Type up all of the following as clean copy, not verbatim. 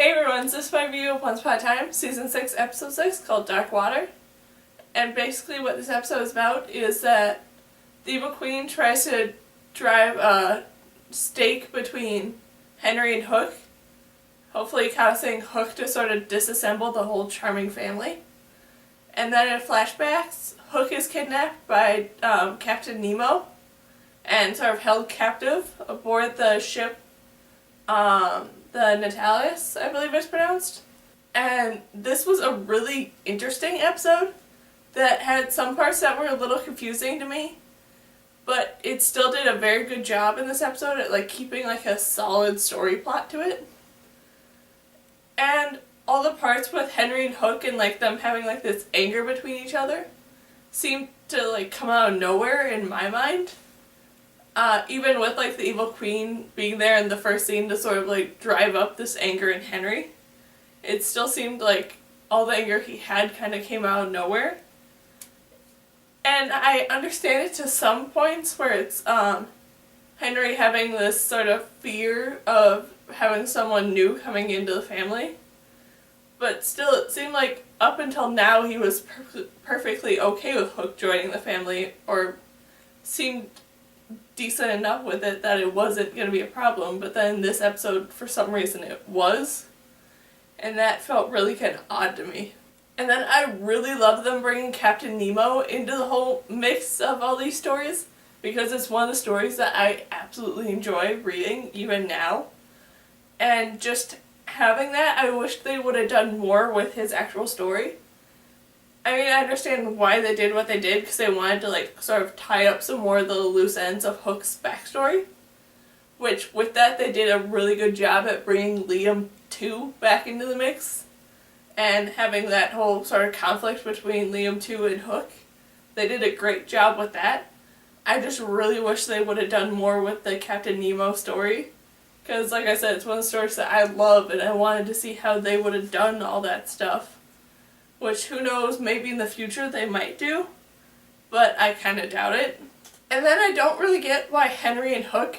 Hey everyone, this is my review of Once Upon a Time, Season 6, Episode 6, called Dark Water. And basically what this episode is about is that the evil queen tries to drive a stake between Henry and Hook, hopefully causing Hook to sort of disassemble the whole charming family. And then in flashbacks, Hook is kidnapped by Captain Nemo and sort of held captive aboard the ship, the Natalis, I believe it's pronounced. And this was a really interesting episode that had some parts that were a little confusing to me, but it still did a very good job in this episode at keeping a solid story plot to it. And all the parts with Henry and Hook and them having this anger between each other seemed to come out of nowhere in my mind. Even with the evil queen being there in the first scene to sort of drive up this anger in Henry, it still seemed like all the anger he had kind of came out of nowhere. And I understand it to some points where it's Henry having this sort of fear of having someone new coming into the family. But still, it seemed like up until now he was perfectly okay with Hook joining the family, or seemed decent enough with it that it wasn't going to be a problem. But then this episode, for some reason, it was. And that felt really kind of odd to me. And then I really love them bringing Captain Nemo into the whole mix of all these stories, because it's one of the stories that I absolutely enjoy reading, even now. And just having that, I wish they would have done more with his actual story. I mean, I understand why they did what they did, because they wanted to sort of tie up some more of the loose ends of Hook's backstory. Which, with that, they did a really good job at bringing Liam 2 back into the mix. And having that whole sort of conflict between Liam 2 and Hook. They did a great job with that. I just really wish they would have done more with the Captain Nemo story. Because, like I said, it's one of the stories that I love, and I wanted to see how they would have done all that stuff. Which, who knows, maybe in the future they might do. But I kind of doubt it. And then I don't really get why Henry and Hook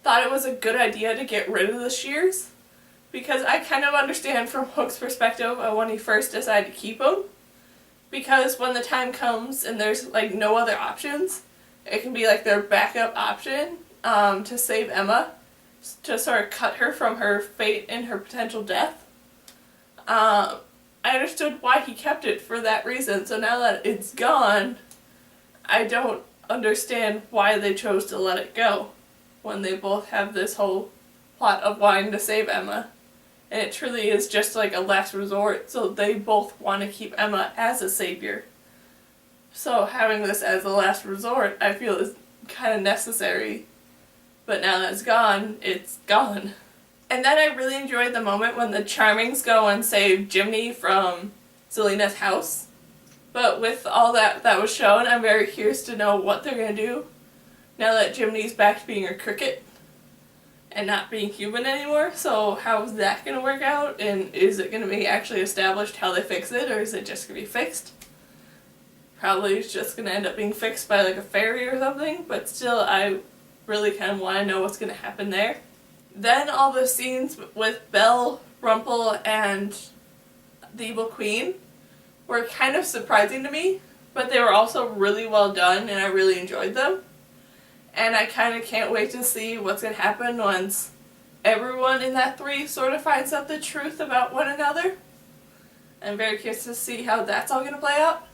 thought it was a good idea to get rid of the shears. Because I kind of understand from Hook's perspective when he first decided to keep them. Because when the time comes and there's no other options, it can be their backup option to save Emma, to sort of cut her from her fate and her potential death. I understood why he kept it for that reason, so now that it's gone, I don't understand why they chose to let it go when they both have this whole plot of wanting to save Emma. And it truly is just a last resort, so they both want to keep Emma as a savior. So having this as a last resort, I feel is kind of necessary. But now that it's gone, it's gone. And then I really enjoyed the moment when the Charmings go and save Jimmy from Zelina's house. But with all that was shown, I'm very curious to know what they're going to do now that Jiminy's back to being a cricket and not being human anymore. So how is that going to work out? And is it going to be actually established how they fix it, or is it just going to be fixed? Probably it's just going to end up being fixed by a fairy or something, but still I really kind of want to know what's going to happen there. Then all the scenes with Belle, Rumple, and the evil queen were kind of surprising to me, but they were also really well done and I really enjoyed them. And I kind of can't wait to see what's going to happen once everyone in that 3 sort of finds out the truth about one another. I'm very curious to see how that's all going to play out.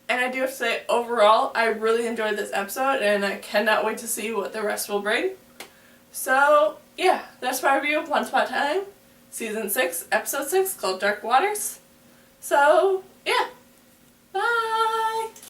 And I do have to say, overall, I really enjoyed this episode, and I cannot wait to see what the rest will bring. So, yeah, that's my review of Once Upon a Time, Season 6, Episode 6, called Dark Waters. So, yeah.